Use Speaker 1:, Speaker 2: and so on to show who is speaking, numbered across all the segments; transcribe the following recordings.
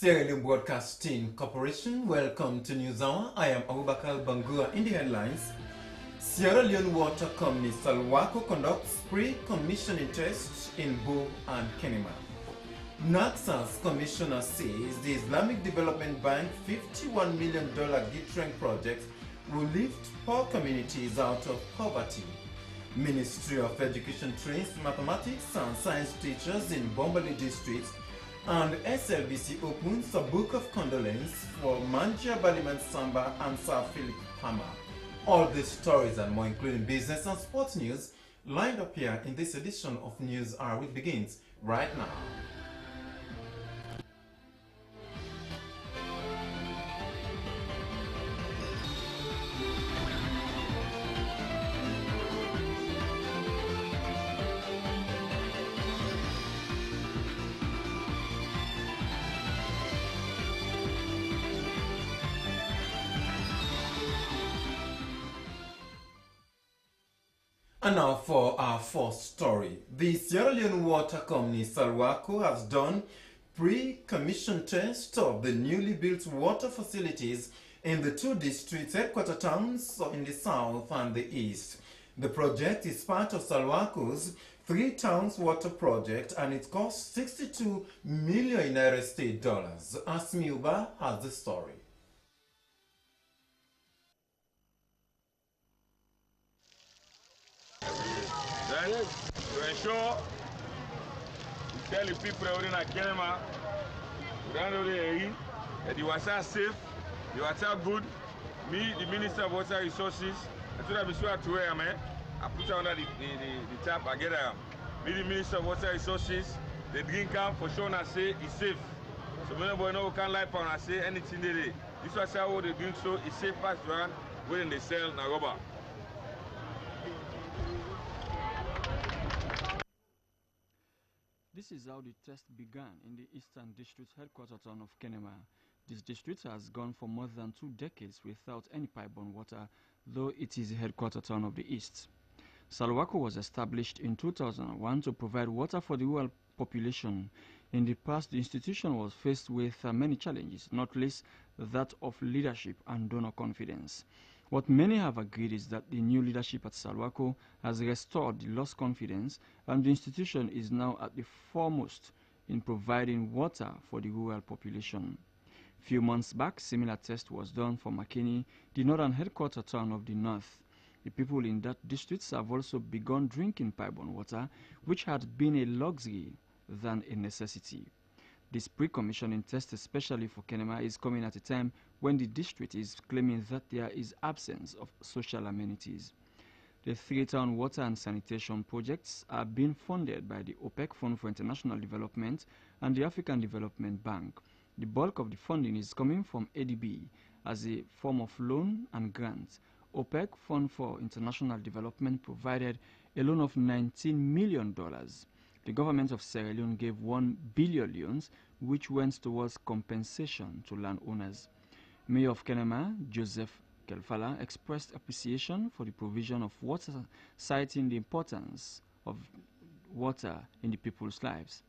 Speaker 1: Sierra Leone Broadcasting Corporation, welcome to News Hour. I am Bakar Bangura in the headlines. Sierra Leone Water Company Salwako conducts pre-commissioning tests in Bo and Kenema. NACSA's commissioner says the Islamic Development Bank $51 million Gitreng project will lift poor communities out of poverty. Ministry of Education trains mathematics and science teachers in Bombali district, and SLBC opens a book of condolence for Manjia Baliman Samba and Sir Philip Hammer. All these stories and more, including business and sports news, lined up here in this edition of News Hour, which begins right now. And now for our fourth story. The Sierra Leone Water Company Salwako has done pre-commission tests of the newly built water facilities in the two districts headquarter towns in the south and the east. The project is part of Salwako's 3 towns water project, and it costs 62 million United States dollars. Asmiuba has the story.
Speaker 2: Then, to ensure we tell the people that are in Kenema, we don't know that the water safe, the water good. Me, the Minister of Water Resources, I told them to where I'm at. I put it under the tap, I get me, the Minister of Water Resources, the drink camp for sure, I say it's safe. So when nobody know can lie and I say anything they do. This was how they drink, so it's safe past run when they sell na rubber.
Speaker 3: This is how the test began in the Eastern District headquarter town of Kenema. This district has gone for more than 2 decades without any pipe-borne water, though it is the headquarter town of the East. Salwako was established in 2001 to provide water for the rural population. In the past, the institution was faced with many challenges, not least that of leadership and donor confidence. What many have agreed is that the new leadership at Salwako has restored the lost confidence, and the institution is now at the foremost in providing water for the rural population. Few months back, similar test was done for Makeni, the northern headquarter town of the north. The people in that district have also begun drinking pipe-borne water, which had been a luxury than a necessity. This pre-commissioning test, especially for Kenema, is coming at a time when the district is claiming that there is absence of social amenities. The 3-town water and sanitation projects are being funded by the OPEC Fund for International Development and the African Development Bank. The bulk of the funding is coming from ADB as a form of loan and grant. OPEC Fund for International Development provided a loan of $19 million. The government of Sierra Leone gave 1 billion loans, which went towards compensation to landowners. Mayor of Kenema, Joseph Kelfala, expressed appreciation for the provision of water, citing the importance of water in the people's lives.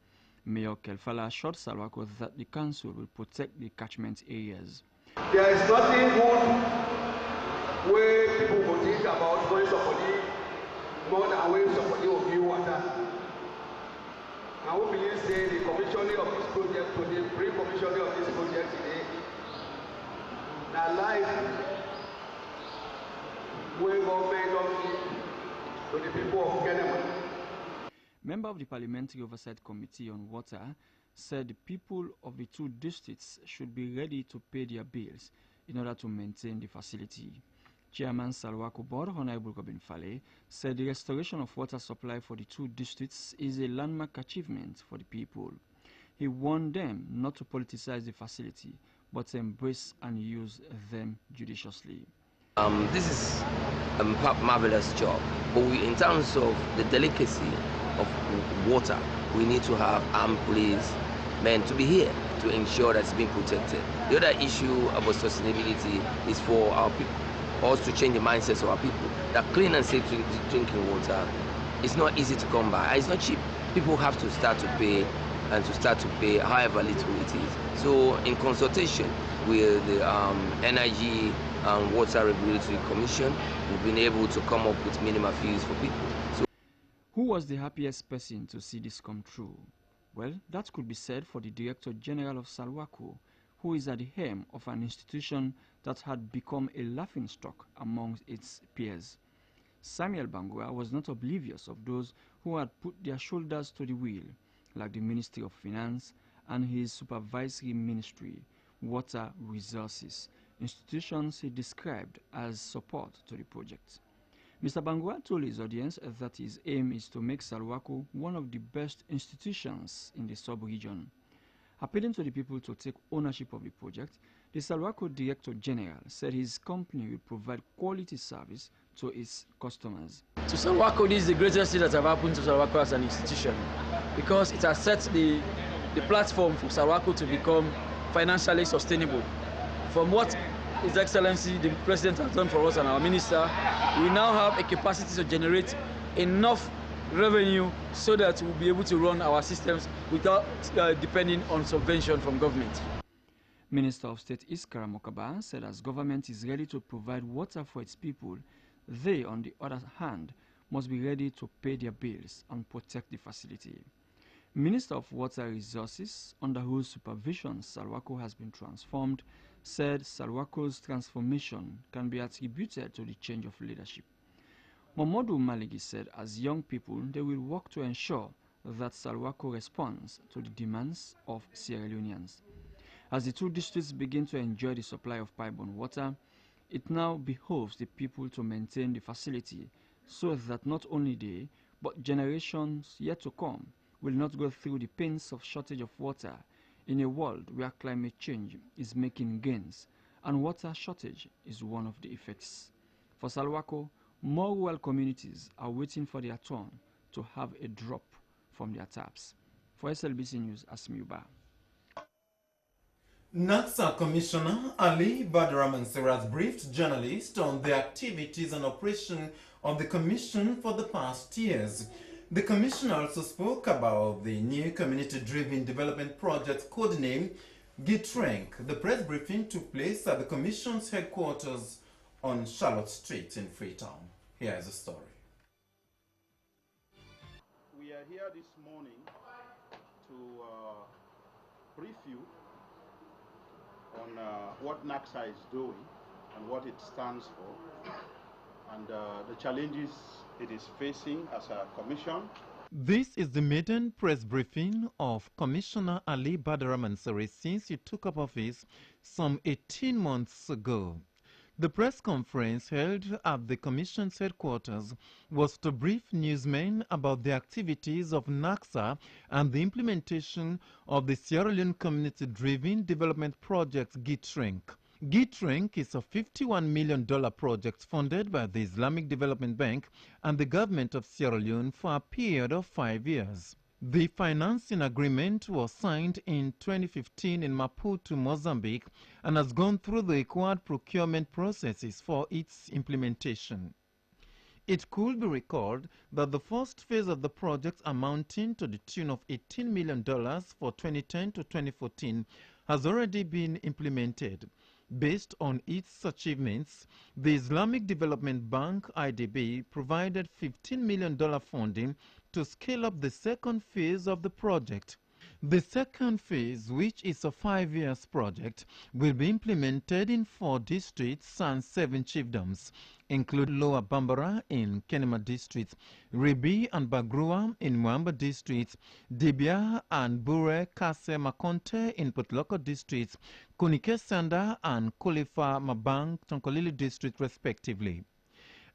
Speaker 3: Mayor Kelfala assured Salwako that the council will protect the catchment areas.
Speaker 4: There is nothing good where people will think about when somebody more than when somebody will give water. I will believe say the commissioning of this project today, pre-commissioning of this project today, now life where government don't give to the people of Kenema.
Speaker 3: Member of the Parliamentary Oversight Committee on Water said the people of the 2 districts should be ready to pay their bills in order to maintain the facility. Chairman Salwako Board, Honorable Robin Fale, said the restoration of water supply for the 2 districts is a landmark achievement for the people. He warned them not to politicize the facility, but to embrace and use them judiciously.
Speaker 5: This is a marvelous job, but in terms of the delicacy of water, we need to have armed police men to be here to ensure that it's being protected. The other issue about sustainability is for our people, for us to change the mindsets of our people. That clean and safe drinking water is not easy to come by. It's not cheap. People have to start to pay and to start to pay however little it is. So in consultation with the Energy and Water Regulatory Commission, we've been able to come up with minimum fees for people. So
Speaker 3: who was the happiest person to see this come true? Well, that could be said for the Director General of Salwako, who is at the helm of an institution that had become a laughingstock among its peers. Samuel Bangura was not oblivious of those who had put their shoulders to the wheel, like the Ministry of Finance and his supervisory ministry, Water Resources, institutions he described as support to the project. Mr. Bangura told his audience that his aim is to make Salwako one of the best institutions in the sub-region. Appealing to the people to take ownership of the project, the Salwako Director General said his company will provide quality service to its customers.
Speaker 6: To Salwako, this is the greatest thing that have happened to Salwako as an institution, because it has set the platform for Salwako to become financially sustainable. From what His Excellency the President has done for us and our Minister, we now have a capacity to generate enough revenue so that we'll be able to run our systems without depending on subvention from government.
Speaker 3: Minister of State Iskara Mokaba said as government is ready to provide water for its people, they, on the other hand, must be ready to pay their bills and protect the facility. Minister of Water Resources, under whose supervision Salwako has been transformed, said Salwako's transformation can be attributed to the change of leadership. Momodu Maligi said as young people, they will work to ensure that Salwako responds to the demands of Sierra Leoneans. As the two districts begin to enjoy the supply of pipe-borne water, it now behoves the people to maintain the facility so that not only they, but generations yet to come will not go through the pains of shortage of water in a world where climate change is making gains and water shortage is one of the effects. For Salwako, more rural communities are waiting for their turn to have a drop from their taps. For SLBC News, Asmiuba.
Speaker 1: NACSA Commissioner Ali Badara has briefed journalists on the activities and operation of the Commission for the past years. The Commissioner also spoke about the new community-driven development project codenamed GITRENC. The press briefing took place at the Commission's headquarters on Charlotte Street in Freetown. Here is the story.
Speaker 7: We are here this morning to brief you on what NACSA is doing and what it stands for, and the challenges it is facing as a commission.
Speaker 1: This is the maiden press briefing of Commissioner Ali Badara since he took up office some 18 months ago. The press conference held at the Commission's headquarters was to brief newsmen about the activities of NACSA and the implementation of the Sierra Leone Community-Driven Development Project GITRENC. GITRENC is a $51 million project funded by the Islamic Development Bank and the government of Sierra Leone for a period of 5 years. The financing agreement was signed in 2015 in Maputo, Mozambique, and has gone through the required procurement processes for its implementation. It could be recalled that the first phase of the project, amounting to the tune of $18 million for 2010 to 2014, has already been implemented. Based on its achievements, the Islamic Development Bank, IDB, provided $15 million funding to scale up the second phase of the project. The second phase, which is a 5-year project, will be implemented in 4 districts and 7 chiefdoms, including Lower Bambara in Kenema district, Ribi and Bangura in Mwamba district, Dibia and Bure Kase Makonte in Potloko district, Kunike Sanda and Kolifa Mabang Tonkolili district respectively.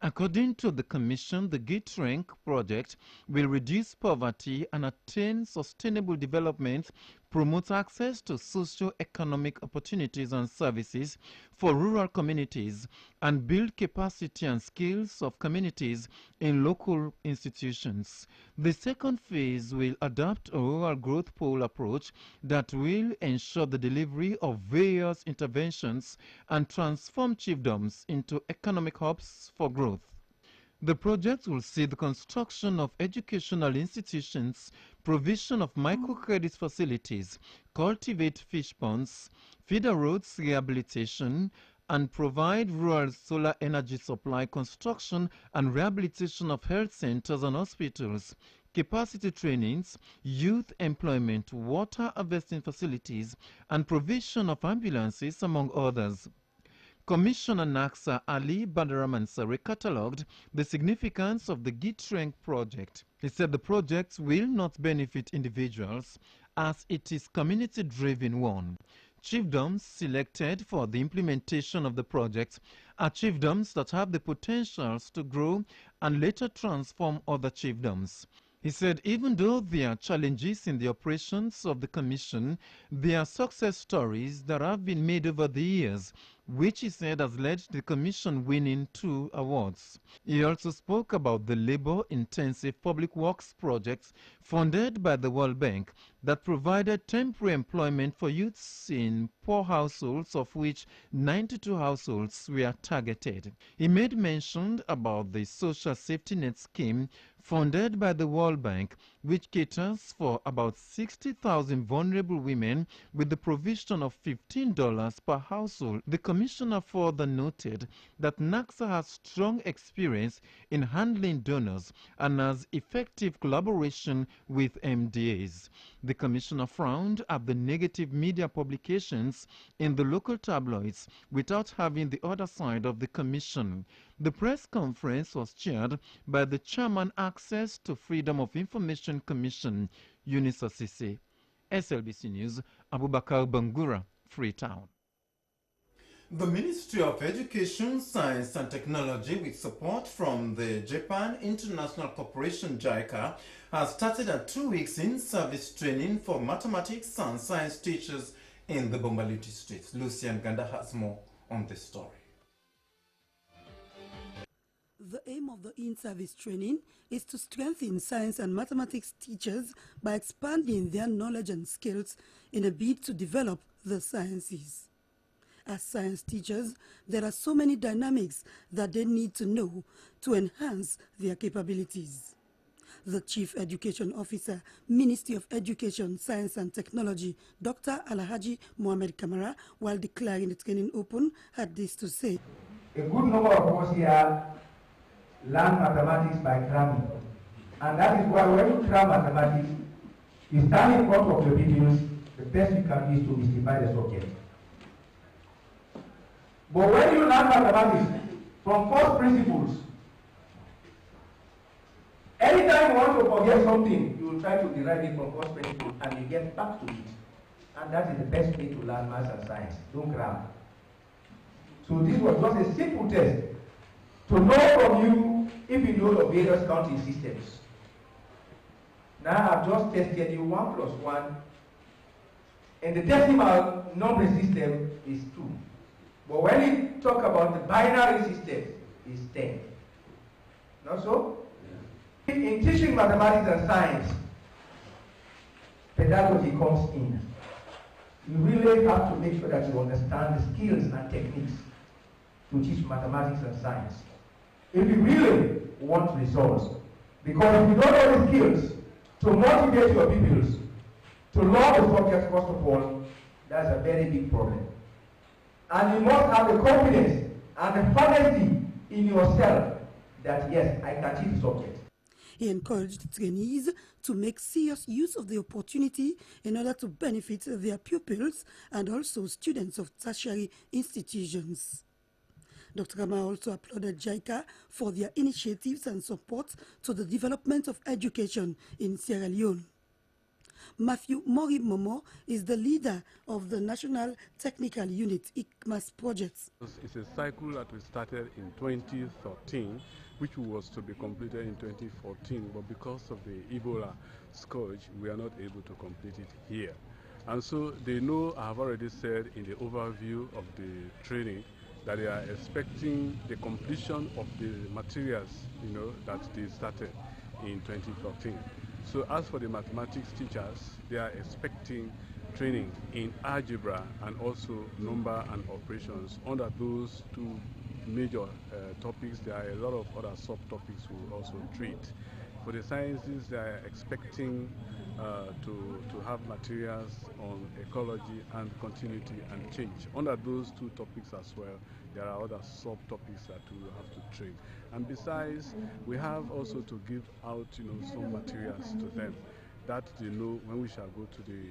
Speaker 1: According to the Commission, the GITRENC project will reduce poverty and attain sustainable development, promote access to socio-economic opportunities and services for rural communities, and build capacity and skills of communities in local institutions. The second phase will adopt a rural growth pole approach that will ensure the delivery of various interventions and transform chiefdoms into economic hubs for growth. The project will see the construction of educational institutions, provision of microcredit facilities, cultivate fish ponds, feeder roads rehabilitation, and provide rural solar energy supply construction and rehabilitation of health centers and hospitals, capacity trainings, youth employment, water harvesting facilities, and provision of ambulances, among others. Commissioner Naksa Ali Badaramansari catalogued the significance of the GitRank project. He said the project will not benefit individuals as it is community-driven one. Chiefdoms selected for the implementation of the project are chiefdoms that have the potentials to grow and later transform other chiefdoms. He said even though there are challenges in the operations of the Commission, there are success stories that have been made over the years, which he said has led to the Commission winning 2 awards. He also spoke about the labor-intensive public works projects funded by the World Bank that provided temporary employment for youths in poor households, of which 92 households were targeted. He made mention about the social safety net scheme funded by the World Bank, which caters for about 60,000 vulnerable women with the provision of $15 per household. The commissioner further noted that NACSA has strong experience in handling donors and has effective collaboration with MDAs. The commissioner frowned at the negative media publications in the local tabloids without having the other side of the commission. The press conference was chaired by the Chairman Access to Freedom of Information Commission, Eunice Asisi. SLBC News, Bakar, Bangura, Freetown.
Speaker 8: The Ministry of Education, Science and Technology, with support from the Japan International Corporation JICA, has started a 2-week in-service training for mathematics and science teachers in the Bombalu district. Lucian Ganda has more on this story.
Speaker 9: The aim of the in-service training is to strengthen science and mathematics teachers by expanding their knowledge and skills in a bid to develop the sciences. As science teachers, there are so many dynamics that they need to know to enhance their capabilities. The Chief Education Officer, Ministry of Education, Science and Technology, Dr. Alhaji Mohamed Kamara, while declaring the training open, had this to say.
Speaker 10: A good number of us here learn mathematics by cramming. And that is why when you cram mathematics, you stand in front of your pupils, the best you can do is to mystify the subject. But when you learn mathematics from first principles, anytime you want to forget something, you will try to derive it from first principles and you get back to it. And that is the best way to learn maths and science. Don't cram. So this was just a simple test to know from you if you know the various counting systems. Now I've just tested you 1 plus 1. And the decimal numbering system is 2. But when you talk about the binary system, it's 10. Not so? Yeah. In teaching mathematics and science, pedagogy comes in. You really have to make sure that you understand the skills and techniques to teach mathematics and science. If you really want results, because if you don't know the skills to motivate your pupils to love the subject first of all, that's a very big problem. And you must have the confidence and the honesty in yourself that yes, I can teach the subject.
Speaker 9: He encouraged trainees to make serious use of the opportunity in order to benefit their pupils and also students of tertiary institutions. Dr. Rama also applauded JICA for their initiatives and support to the development of education in Sierra Leone. Matthew Mori Momo is the leader of the National Technical Unit ICMAS projects.
Speaker 11: It's a cycle that we started in 2013, which was to be completed in 2014, but because of the Ebola scourge, we are not able to complete it here. And so they know, I have already said in the overview of the training, that they are expecting the completion of the materials, that they started in 2014. So as for the mathematics teachers, they are expecting training in algebra and also number and operations. Under those 2 major topics, there are a lot of other subtopics we will also treat. For the sciences, they are expecting to have materials on ecology and continuity and change. Under those two topics as well, there are other subtopics that we will have to train. And besides, we have also to give out, some materials to them that they know when we shall go to the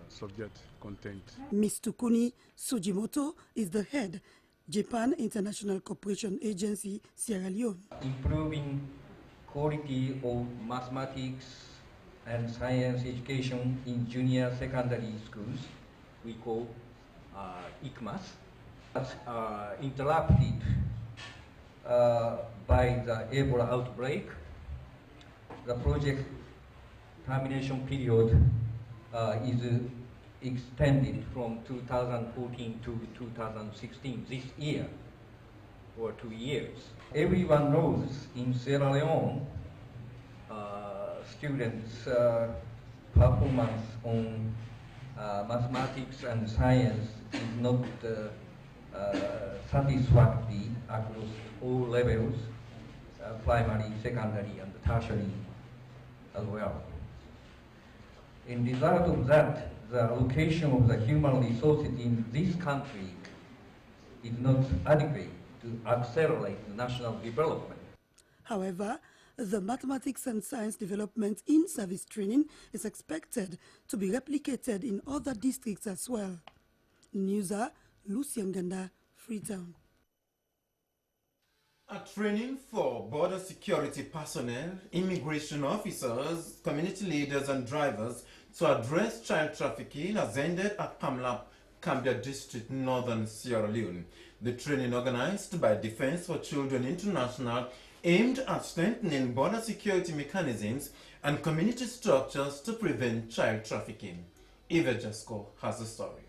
Speaker 11: subject content.
Speaker 9: Ms. Tukuni Sujimoto is the head, Japan International Cooperation Agency, Sierra Leone.
Speaker 10: Improving quality of mathematics and science education in junior secondary schools, we call ICMAS, interrupted by the Ebola outbreak. The project termination period is extended from 2014 to 2016, this year, or 2 years. Everyone knows in Sierra Leone, students' performance on mathematics and science is not satisfactory across all levels, primary, secondary, and tertiary as well. In result of that, the allocation of the human resources in this country is not adequate to accelerate the national development.
Speaker 9: However, the mathematics and science development in service training is expected to be replicated in other districts as well. Newser, Lucy Nganda, Freetown.
Speaker 8: A training for border security personnel, immigration officers, community leaders and drivers to address child trafficking has ended at Pamlap, Cambia District, Northern Sierra Leone. The training organized by Defense for Children International aimed at strengthening border security mechanisms and community structures to prevent child trafficking. Eva Jasko has the story.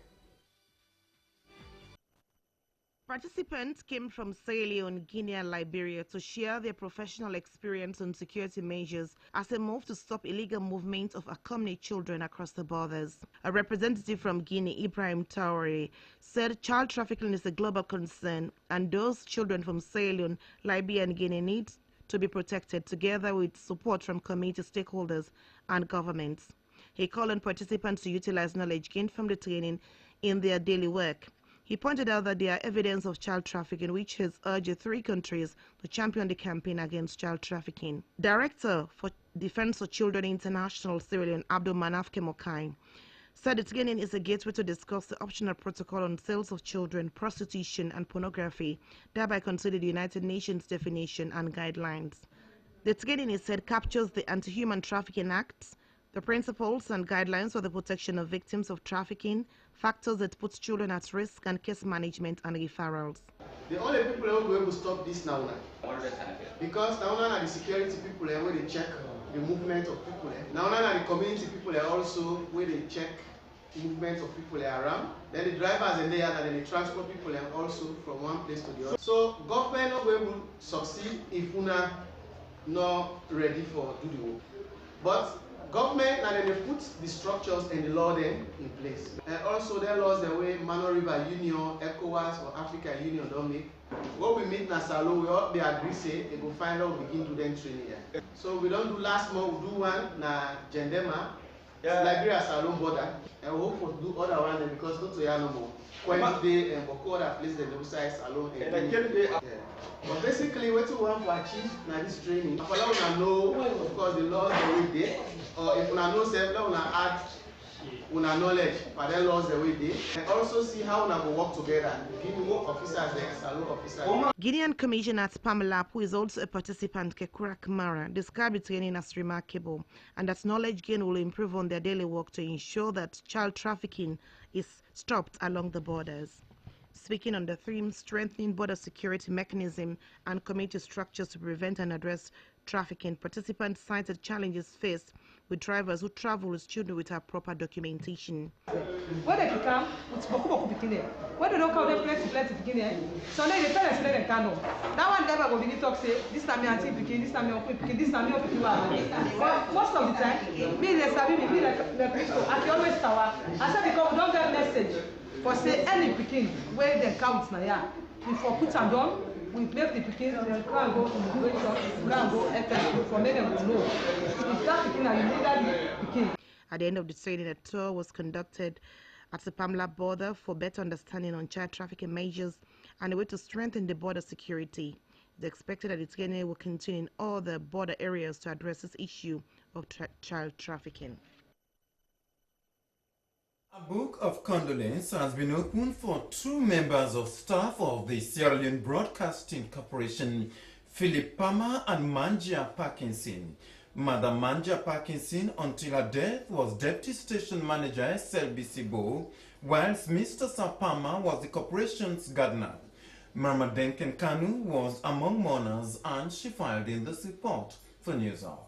Speaker 12: Participants came from Sierra Leone, Guinea and Liberia to share their professional experience on security measures as a move to stop illegal movement of accompanied children across the borders. A representative from Guinea, Ibrahim Traore, said child trafficking is a global concern and those children from Sierra Leone, Liberia and Guinea need to be protected together with support from community stakeholders and governments. He called on participants to utilize knowledge gained from the training in their daily work. He pointed out that there are evidence of child trafficking, which has urged the 3 countries to champion the campaign against child trafficking. Director for Defense for Children International, Sierra Leone, Abdul Manaf Kemokai, said the training is a gateway to discuss the optional protocol on sales of children, prostitution and pornography, thereby consider the United Nations definition and guidelines. The training, he said, captures the Anti-Human Trafficking Acts, the principles and guidelines for the protection of victims of trafficking, factors that put children at risk, and case management and referrals.
Speaker 13: The only people who are going to stop this now, because now are the security people where they check the movement of people. Now are the community people also where they check movement of people around. Then the drivers and then the transport people and also from one place to the other. So government not going to succeed if we are not ready for do the work. But government and then they put the structures and the law then in place. And also there laws the way Mano River Union, ECOWAS or African Union don't make. What we meet na Salo, we all be agree say they go find out begin to then training here. So we don't do last month, we do one na Gendema, Liberia Salon border, and we hope to do other one because not to hear no more. Wednesday and Boko other place the website Salon and but basically what we want to achieve na this training. For now we know of course the laws the way there. Or if una know self, let una add una knowledge for the laws the way they. And also see how una go work together. Give more officers there, salon officers.
Speaker 12: Guinean Commissioner at Pamela, who is also a participant, Kekura Kamara, described the training as remarkable and that knowledge gain will improve on their daily work to ensure that child trafficking is stopped along the borders. Speaking on the theme, strengthening border security mechanism and community structures to prevent and address trafficking, participants cited challenges faced with drivers who travel with children without proper documentation.
Speaker 14: When they come, it's Boku Bikini. When they don't come, they plenty Bikini. So they parents let them come. That one never go begin talk say this time me auntie Bikini, this time me uncle Bikini, this time me uncle Bikini. But most of the time, me they sabi me like the people. I always tower. I said because we don't get message for say any Bikini where they count na ya. Before put and down, we make the pikin can go immigration, can go FSU for make them to know. If that pikin are illegally pikin.
Speaker 12: At the end of the training, a tour was conducted at the Pamela border for better understanding on child trafficking measures and a way to strengthen the border security. It's expected that the training will continue in all the border areas to address this issue of child trafficking.
Speaker 8: A book of condolence has been opened for two members of staff of the Sierra Leone Broadcasting Corporation, Philip Palmer and Mangia Parkinson. Madam Mangia Parkinson, until her death, was Deputy Station Manager SLBC Bo, whilst Mr. Sir Palmer was the corporation's gardener. Mama Denken Kanu was among mourners and she filed in this report for NewsHour.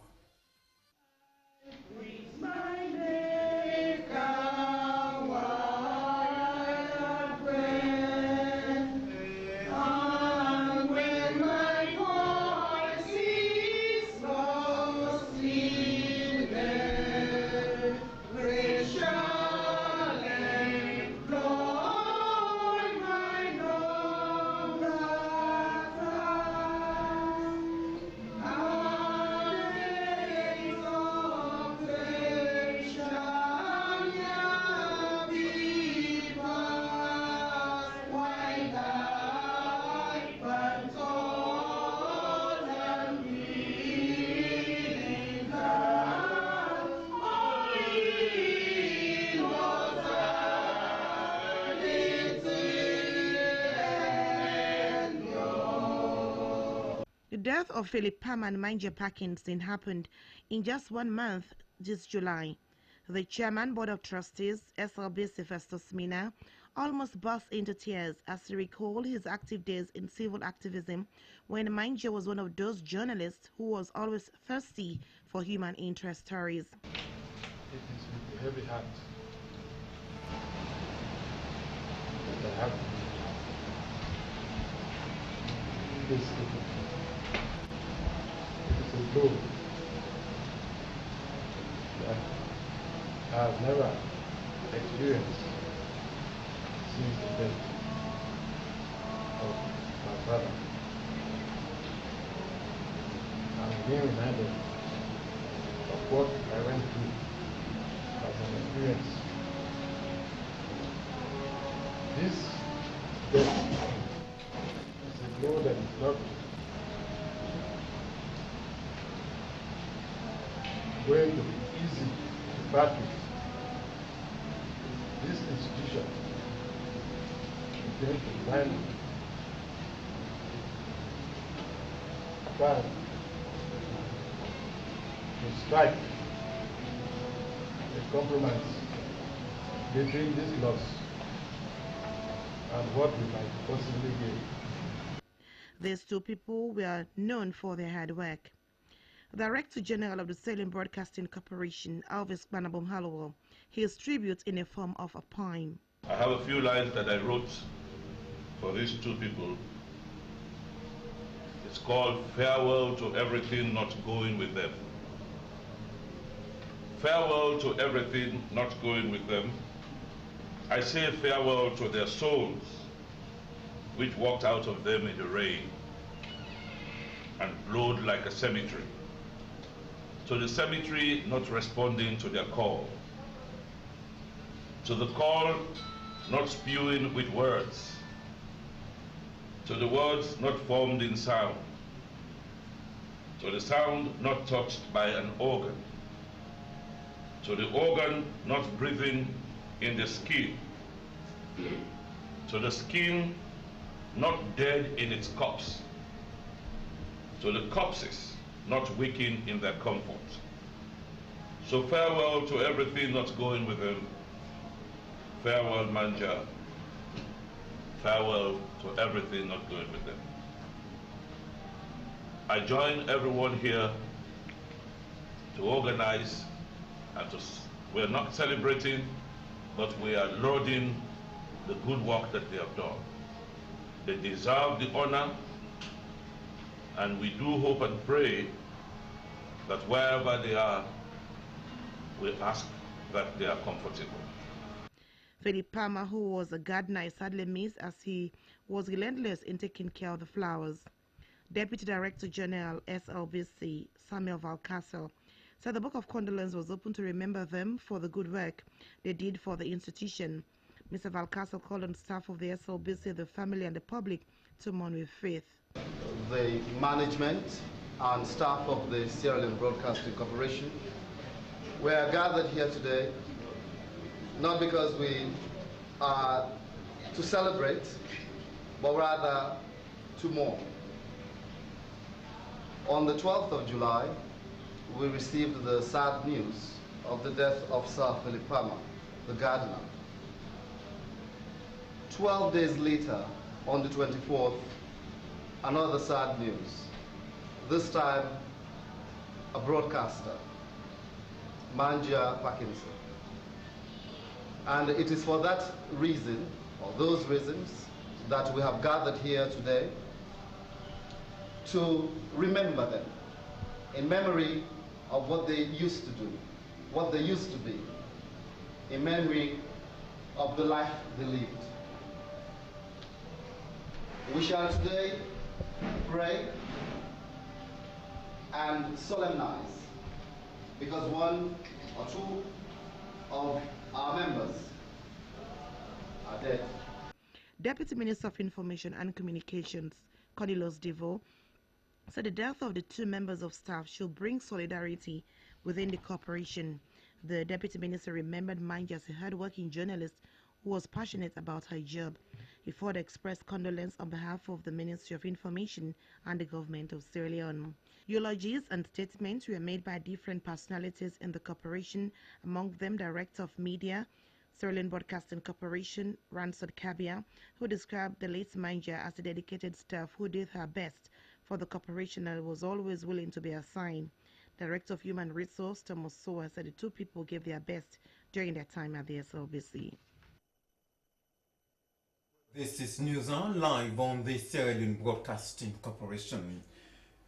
Speaker 12: The death of Philip Palmer and Mangia Parkinson happened in just 1 month this July. The Chairman Board of Trustees, SLBC Festus Mina, almost burst into tears as he recalled his active days in civil activism when Mangia was one of those journalists who was always thirsty for human interest stories.
Speaker 15: It is with a heavy heart that I have this. It is a blow that I have never experienced since the death of my brother. I'm being reminded of what I went through as an experience. This death is a blow that is not going to be easy to part with. This institution is going to finally try to strike a compromise between this loss and what we might possibly gain.
Speaker 12: These two people were known for their hard work. Director General of the Sierra Leone Broadcasting Corporation, Alvis Banabom Hallowell, his tribute in a form of a poem.
Speaker 16: I have a few lines that I wrote for these two people. It's called Farewell to Everything Not Going With Them. Farewell to everything not going with them. I say farewell to their souls, which walked out of them in the rain and flowed like a cemetery. To the cemetery not responding to their call. To the call not spewing with words. To the words not formed in sound. To the sound not touched by an organ. To the organ not breathing in the skin. To the skin not dead in its corpse. To the corpses not waking in their comfort. So farewell to everything not going with them. Farewell, Manja. Farewell to everything not going with them. I join everyone here to organize and we're not celebrating, but we are lauding the good work that they have done. They deserve the honor, and we do hope and pray that wherever they are, we ask that they are comfortable.
Speaker 12: Philip Palmer, who was a gardener, is sadly missed as he was relentless in taking care of the flowers. Deputy Director General SLBC, Samuel Valcastle, said the book of condolence was open to remember them for the good work they did for the institution. Mr. Valcastle called on staff of the SLBC, the family and the public to mourn with faith.
Speaker 17: The management and staff of the Sierra Leone Broadcasting Corporation, we are gathered here today not because we are to celebrate, but rather to mourn. On the 12th of July, we received the sad news of the death of Sir Philip Palmer, the gardener. 12 days later, on the 24th, another sad news. This time, a broadcaster, Manja Parkinson. And it is for that reason, or those reasons, that we have gathered here today to remember them in memory of what they used to do, what they used to be, in memory of the life they lived. We shall today pray and solemnize because one or two of our members are dead.
Speaker 12: Deputy Minister of Information and Communications, Cornelius Devo, said the death of the two members of staff should bring solidarity within the corporation. The Deputy Minister remembered Manja as a hard-working journalist who was passionate about her job. He further expressed condolence on behalf of the Ministry of Information and the government of Sierra Leone. Eulogies and statements were made by different personalities in the corporation, among them Director of Media, Sierra Leone Broadcasting Corporation, Ransod Kabia, who described the late Manja as a dedicated staff who did her best for the corporation and was always willing to be assigned. Director of Human Resource, Thomas Soa, said the two people gave their best during their time at the SLBC.
Speaker 8: This is News On live on the Sierra Leone Broadcasting Corporation.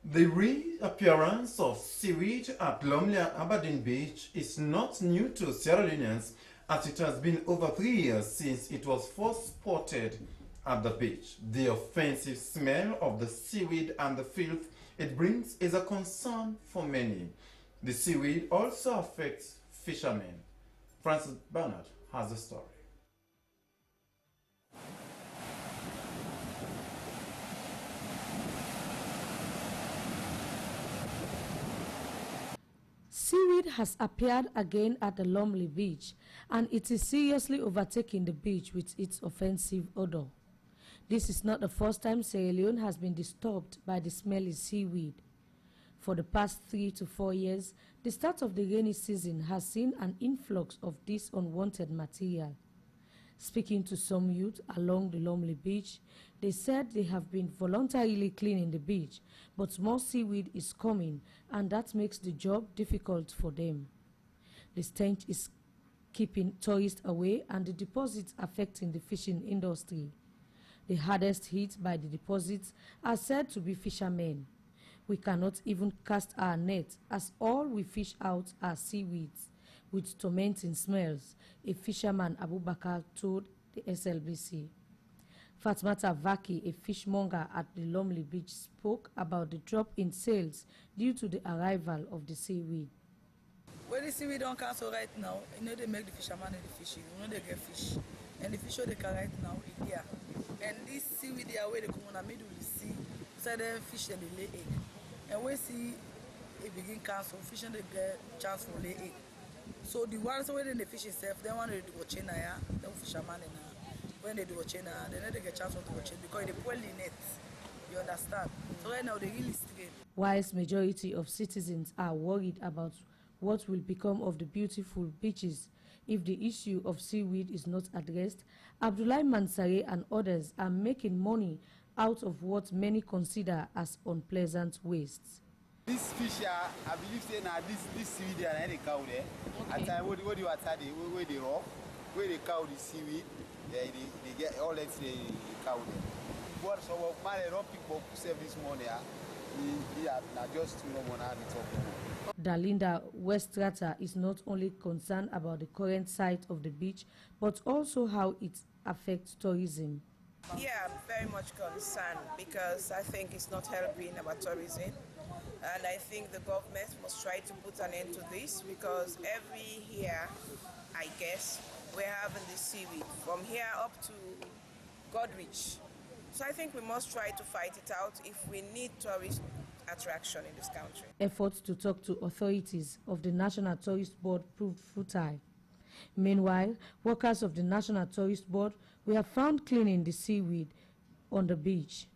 Speaker 8: The reappearance of seaweed at Lumley Aberdeen Beach is not new to Sierra Leoneans, as it has been over 3 years since it was first spotted at the beach. The offensive smell of the seaweed and the filth it brings is a concern for many. The seaweed also affects fishermen. Francis Bernard has the story.
Speaker 18: Seaweed has appeared again at the Lumley Beach, and it is seriously overtaking the beach with its offensive odor. This is not the first time Sierra Leone has been disturbed by the smelly seaweed. For the past 3 to 4 years, the start of the rainy season has seen an influx of this unwanted material. Speaking to some youth along the Lumley Beach, they said they have been voluntarily cleaning the beach, but more seaweed is coming, and that makes the job difficult for them. The stench is keeping tourists away and the deposits affecting the fishing industry. The hardest hit by the deposits are said to be fishermen. We cannot even cast our net as all we fish out are seaweeds with tormenting smells, a fisherman Bakar told the SLBC. Fatmata Vaki, a fishmonger at the Lumley Beach, spoke about the drop in sales due to the arrival of the seaweed.
Speaker 19: When the seaweed don't come so right now, you know they make the fisherman and the fishing, you know they get fish. And the fish they can right now is there. And this seaweed they are where they come on the middle of the sea, so then fish and they lay egg. And when see it begin cancel, fish and they get chance for lay egg. So the ones where they fish itself, they want to do China, then fisherman and when they do China, then they get chance to go China because they pull the net. You understand? So right now they really strain.
Speaker 18: Whilst majority of citizens are worried about what will become of the beautiful beaches if the issue of seaweed is not addressed, Abdullah Mansare and others are making money out of what many consider as unpleasant wastes.
Speaker 20: This fish, I believe, say now this seaweed and the cow there. At time what do you attack where they rock, where they cow the seaweed, they get all that the cow there. But so man they don't pick up 7 this morning. he had just no more now the top.
Speaker 18: Dalinda Westrata is not only concerned about the current site of the beach, but also how it affects tourism.
Speaker 21: Yeah, I'm very much concerned because I think it's not helping our tourism. And I think the government must try to put an end to this because every year, I guess, we're having this seaweed from here up to Godrich. So I think we must try to fight it out if we need tourist attraction in this country.
Speaker 18: Efforts to talk to authorities of the National Tourist Board proved futile. Meanwhile, workers of the National Tourist Board were found cleaning the seaweed on the beach.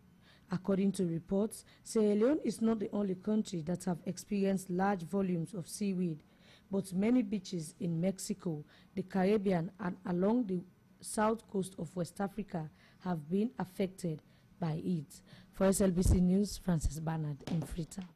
Speaker 18: According to reports, Sierra Leone is not the only country that have experienced large volumes of seaweed, but many beaches in Mexico, the Caribbean, and along the south coast of West Africa have been affected by it. For SLBC News, Francis Bernard in Freetown.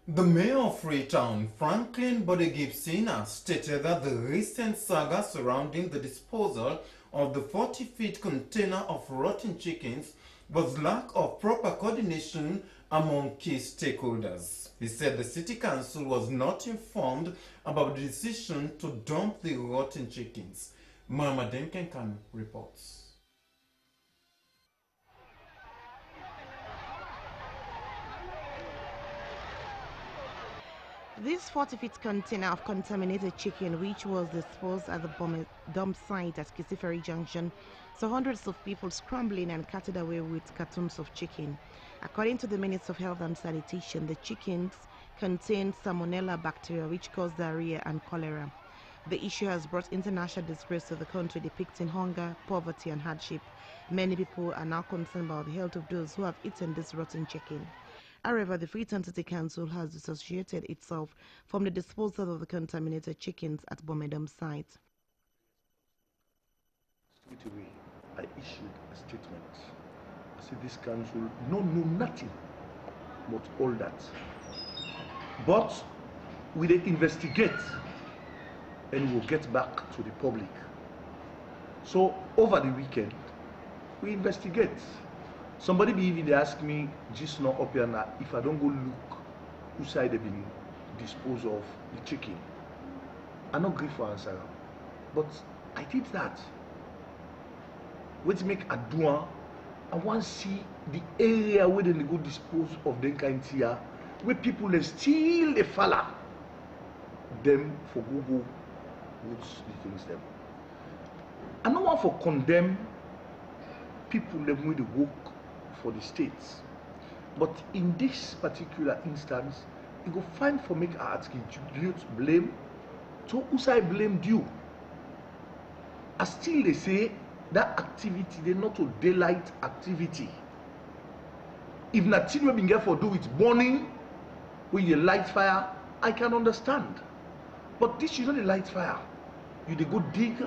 Speaker 8: The mayor of Freetown, Franklin Bode-Gibson, has stated that the recent saga surrounding the disposal of the 40-feet container of rotten chickens was lack of proper coordination among key stakeholders. He said the city council was not informed about the decision to dump the rotten chickens. Mama Denkenkan reports.
Speaker 12: This 40-feet container of contaminated chicken, which was disposed at the dump site at Kisiferi Junction, saw hundreds of people scrambling and carted away with cartons of chicken. According to the Minister of Health and Sanitation, the chickens contained Salmonella bacteria, which cause diarrhea and cholera. The issue has brought international disgrace to the country, depicting hunger, poverty, and hardship. Many people are now concerned about the health of those who have eaten this rotten chicken. However, the Freetown City Council has dissociated itself from the disposal of the contaminated chickens at Bomedam site.
Speaker 22: Straight away, I issued a statement. I said this council know nothing but all that. But we will investigate and we'll get back to the public. So over the weekend, we investigate. Somebody be even ask me just not up here now if I don't go look who side they been dispose of the chicken. I'm not grateful for answer, but I did that. Let's make a doa. I want to see the area where they go dispose of them kind here, where people they steal the falla them for Google woods the things them. I don't want for condemn people them with the work for the states, but in this particular instance, you go find for make attribute blame to who say blame due. As still they say that activity they not a daylight activity. If nothing we been here for do with burning when you light fire, I can understand. But this is not a light fire. You they go dig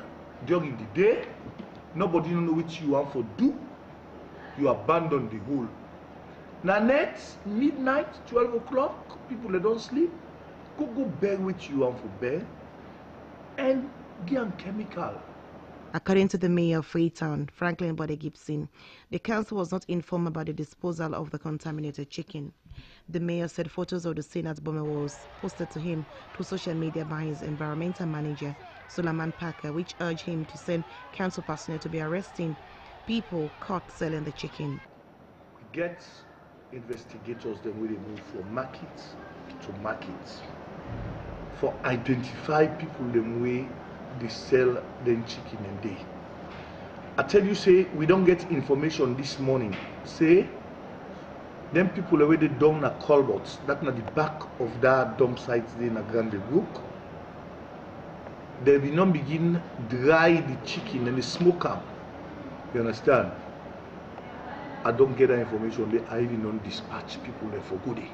Speaker 22: during the day, nobody know what you want for do. You abandon the hole. Now next midnight, 12 o'clock, people they don't sleep. Go bed with you want for bed and give them chemical.
Speaker 12: According to the mayor of Freetown, Franklin Bode-Gibson, the council was not informed about the disposal of the contaminated chicken. The mayor said photos of the scene at Bome was posted to him through social media by his environmental manager, Suleiman Parker, which urged him to send council personnel to be arresting people caught selling the chicken.
Speaker 22: We get investigators then when they move from market to market for identify people them way they sell them chicken and day. I tell you say we don't get information this morning. Say them people already done a culverts that na the back of that dump site in a Grande Brook. They will not begin dry the chicken and the smoke them. You understand? I don't get that information. I even don't dispatch people there for go there.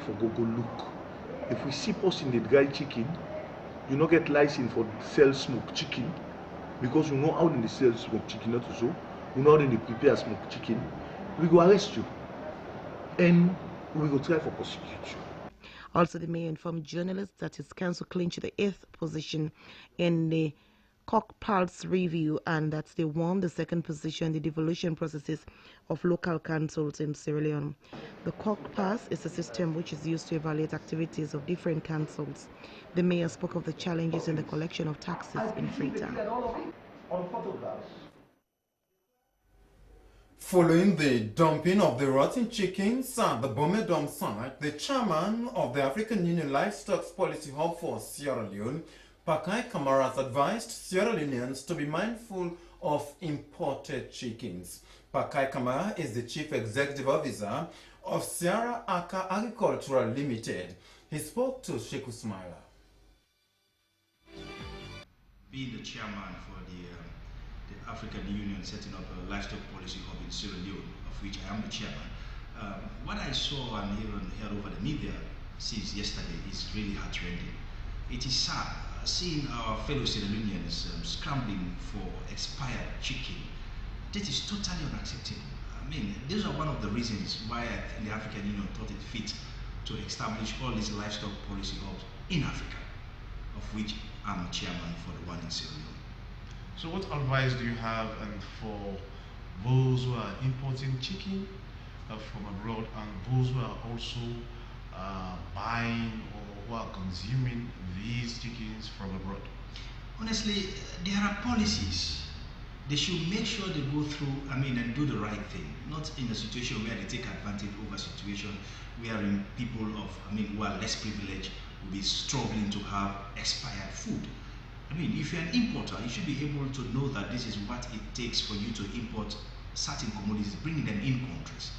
Speaker 22: For go look. If we see us in the dry chicken, you not get license for sell smoked chicken because you know how they sell smoked chicken, not so. You know how they prepare smoked chicken. We go arrest you and we go try for prosecute you.
Speaker 12: Also, the mayor informed journalists that his council clinched the 8th position in the Cock Pulse review, and that they won the second position in the devolution processes of local councils in Sierra Leone. The Cock Pulse is a system which is used to evaluate activities of different councils. The mayor spoke of the challenges in the collection of taxes in Freetown.
Speaker 8: Following the dumping of the rotten chickens at the Bome dump site, the chairman of the African Union Livestock Policy Hub for Sierra Leone, Bakar has advised Sierra Leoneans to be mindful of imported chickens. Bakar is the Chief Executive Officer of Sierra Aka Agricultural Limited. He spoke to Sheikh Usmaila.
Speaker 2: Being the chairman for the African Union setting up a livestock policy hub in Sierra Leone, of which I am the chairman, what I saw and even heard over the media since yesterday is really heartrending. It is sad seeing our fellow Sierra Leoneans scrambling for expired chicken. That is totally unacceptable. I mean, these are one of the reasons why the African Union thought it fit to establish all these livestock policy hubs in Africa, of which I'm chairman for the one in Sierra Leone.
Speaker 4: So what advice do you have for those who are importing chicken from abroad and those who are also buying or who are consuming these chickens from abroad?
Speaker 2: Honestly, there are policies. They should make sure they go through, and do the right thing, not in a situation where they take advantage of a situation wherein people who are less privileged will be struggling to have expired food. If you're an importer, you should be able to know that this is what it takes for you to import certain commodities, bringing them in countries.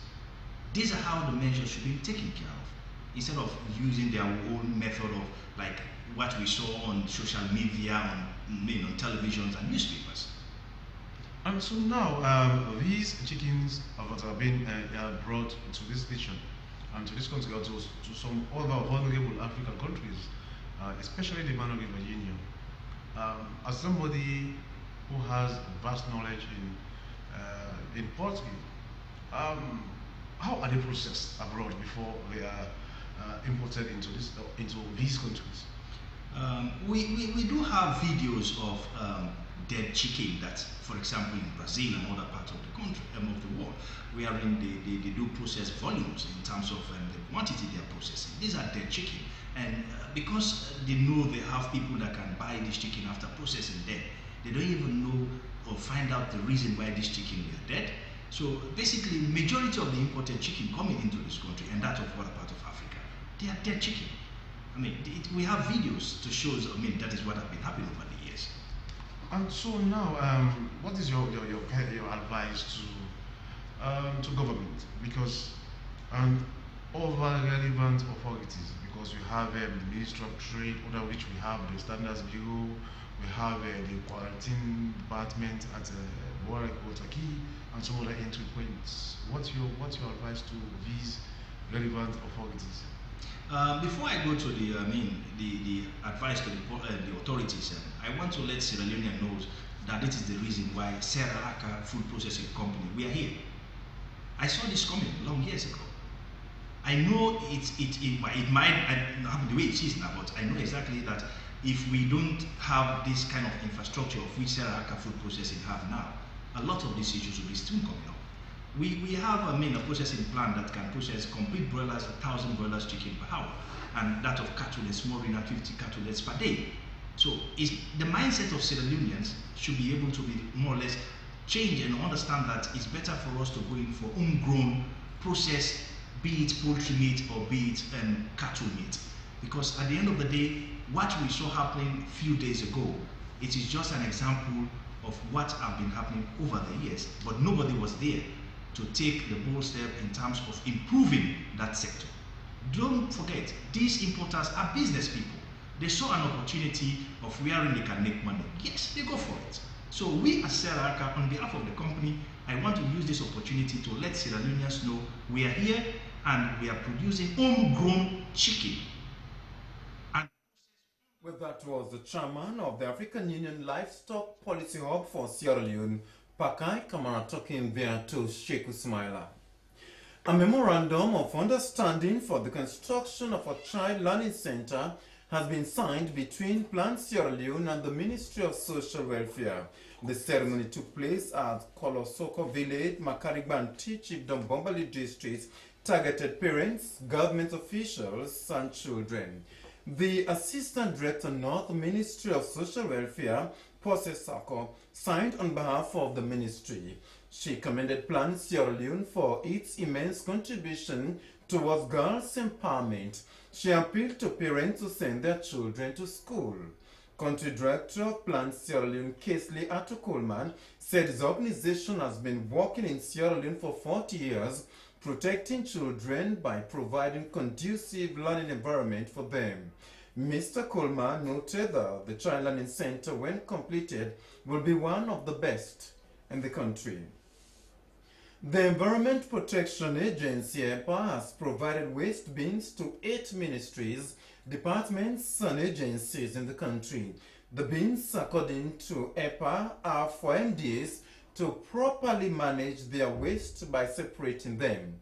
Speaker 2: These are how the measures should be taken care of, instead of using their own method of like what we saw on social media, on televisions and newspapers.
Speaker 4: And so now, these chickens that are being brought to this nation and to this country, or to some other vulnerable African countries, especially the man of Virginia. As somebody who has vast knowledge in importing, how are they processed abroad before they are imported into these countries?
Speaker 2: We do have videos of dead chicken that, for example, in Brazil and other parts of the country, of the world, wherein they do process volumes in terms of the quantity they are processing. These are dead chicken, and because they know they have people that can buy this chicken after processing them, they don't even know or find out the reason why this chicken were dead. So basically, majority of the imported chicken coming into this country and that of other parts of Africa, they are dead chicken. We have videos to show. That is what has been happening over the years.
Speaker 4: And so now, what is your advice to government? Because all relevant authorities, because we have the Ministry of Trade, under which we have the Standards Bureau, we have the Quarantine Department at Otaki, and some other entry points. What's your advice to these relevant authorities?
Speaker 2: Before I go to the advice to the authorities, I want to let Sierra Leonean know that this is the reason why Sierra Aka Food Processing Company, we are here. I saw this coming long years ago. I know it might not happen the way it is now, but I know exactly that if we don't have this kind of infrastructure of which Sierra Aka Food Processing have now, a lot of these issues will be still coming up. We have a processing plant that can process complete broilers, 1,000 broilers chicken per hour, and that of cattle and small ruminant 50 cattle per day. So the mindset of Sierra Leoneans should be able to be more or less change and understand that it's better for us to go in for homegrown processed, be it poultry meat or be it cattle meat. Because at the end of the day, what we saw happening a few days ago, it is just an example of what have been happening over the years, but nobody was there to take the bold step in terms of improving that sector. Don't forget, these importers are business people. They saw an opportunity of wherein they can make money. Yes, they go for it. So we as Sierra Aka, on behalf of the company, I want to use this opportunity to let Sierra Leoneans know we are here and we are producing homegrown chicken.
Speaker 8: Well, that was the chairman of the African Union Livestock Policy Hub for Sierra Leone, Bakar, talking there to Sheikh Usmaila. A memorandum of understanding for the construction of a child learning center has been signed between Plan Sierra Leone and the Ministry of Social Welfare. The ceremony took place at Kolosoko Village, Makarigban Chiefdom Bombali District, targeted parents, government officials, and children. The Assistant Director, North Ministry of Social Welfare, Pose Sako, signed on behalf of the ministry. She commended Plan Sierra Leone for its immense contribution towards girls' empowerment. She appealed to parents to send their children to school. Country Director of Plan Sierra Leone, Kesley Atukulman, said his organization has been working in Sierra Leone for 40 years, protecting children by providing conducive learning environment for them. Mr. Coleman noted that the Child Learning Center, when completed, will be one of the best in the country. The Environment Protection Agency, EPA, has provided waste bins to 8 ministries, departments, and agencies in the country. The bins, according to EPA, are for MDAs to properly manage their waste by separating them.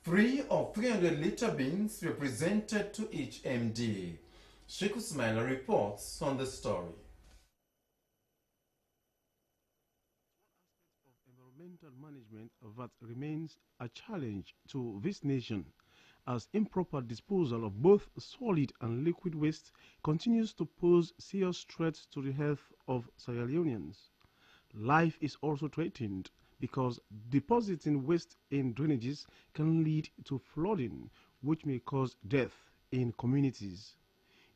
Speaker 8: 3 of 300-liter bins were presented to each MDA. Sheikh Usmaila reports on the story.
Speaker 5: Environmental management that remains a challenge to this nation, as improper disposal of both solid and liquid waste continues to pose serious threats to the health of Sierra Leoneans. Life is also threatened because depositing waste in drainages can lead to flooding, which may cause death in communities.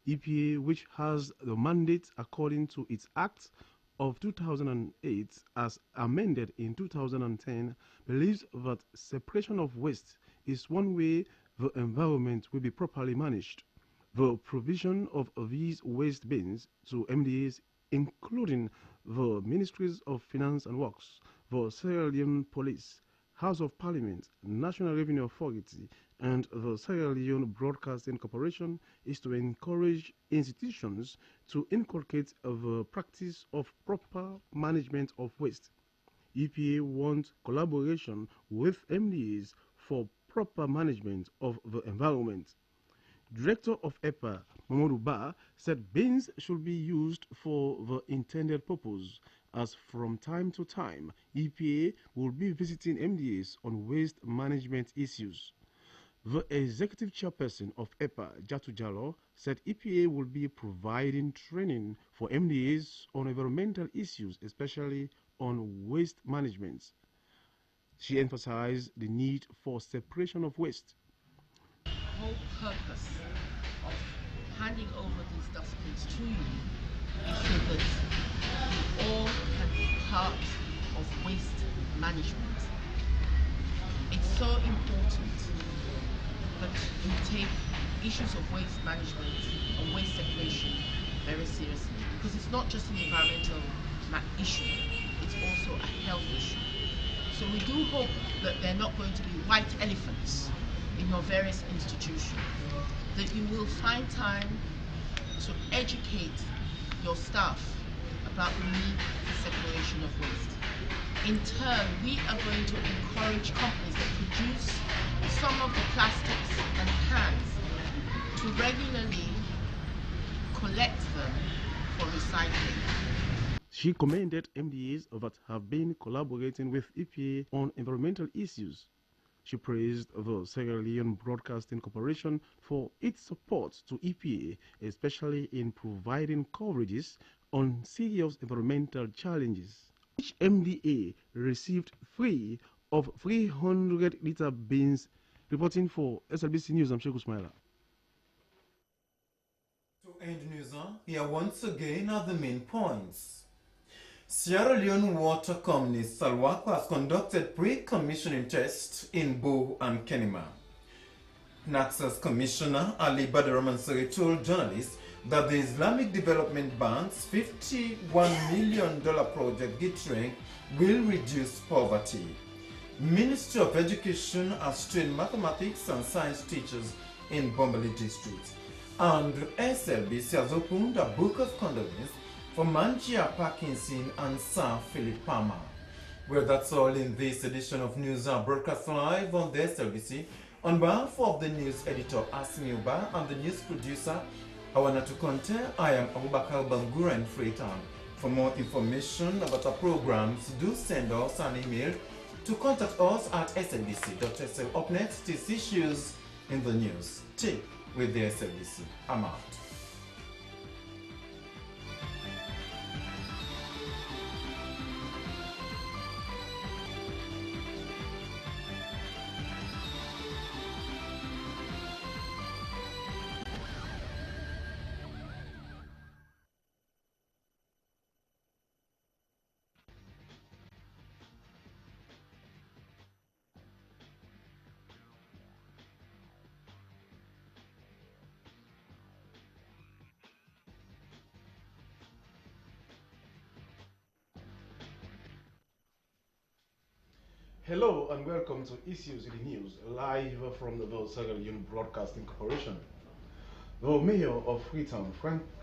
Speaker 5: EPA, which has the mandate according to its Act of 2008 as amended in 2010, believes that separation of waste is one way the environment will be properly managed. The provision of these waste bins to MDAs, including the Ministries of Finance and Works, the Sierra Leone Police, House of Parliament, National Revenue Authority, and the Sierra Leone Broadcasting Corporation, is to encourage institutions to inculcate the practice of proper management of waste. EPA wants collaboration with MDAs for proper management of the environment. Director of EPA, Mamadou Ba, said bins should be used for the intended purpose, as from time to time, EPA will be visiting MDAs on waste management issues. The executive chairperson of EPA, Jatu Jallo, said EPA will be providing training for MDAs on environmental issues, especially on waste management. She emphasized the need for separation of waste.
Speaker 6: The whole purpose of handing over these dustbins to you is so that you all can be part of waste management. It's so important that you take issues of waste management and waste separation very seriously, because it's not just an environmental issue, it's also a health issue. So we do hope that they're not going to be white elephants in your various institutions, that you will find time to educate your staff about the need for separation of waste. In turn, we are going to encourage companies that produce some of the plastics and cans to regularly collect them for recycling.
Speaker 5: She commended MDAs that have been collaborating with EPA on environmental issues. She praised the Sierra Leone Broadcasting Corporation for its support to EPA, especially in providing coverages on serious environmental challenges. Each MDA received 3 of 300-liter bins. Reporting for SLBC News, I'm Sheikh Usmaila.
Speaker 8: To end news, here once again are the main points. Sierra Leone Water Company Salwako has conducted pre-commissioning tests in Bo and Kenema. NACSA's Commissioner Ali Badaraman told journalists that the Islamic Development Bank's $51 million project Gitreng will reduce poverty. Ministry of Education has trained mathematics and science teachers in Bombali District. And SLBC has opened a book of condolence for Mangia Parkinson and Sir Philip Palmer. Well, that's all in this edition of News broadcast live on the SLBC. On behalf of the news editor Asmi Uba and the news producer I wanted to contact, I am Bakar Bangura in Freetown. For more information about our programs, do send us an email to contact us at snbc.sl. Up next is issues in the news. Take with the SLBC. I'm out.
Speaker 5: Hello and welcome to Issues in the News, live from the Sierra Leone Broadcasting Corporation. The mayor of Freetown,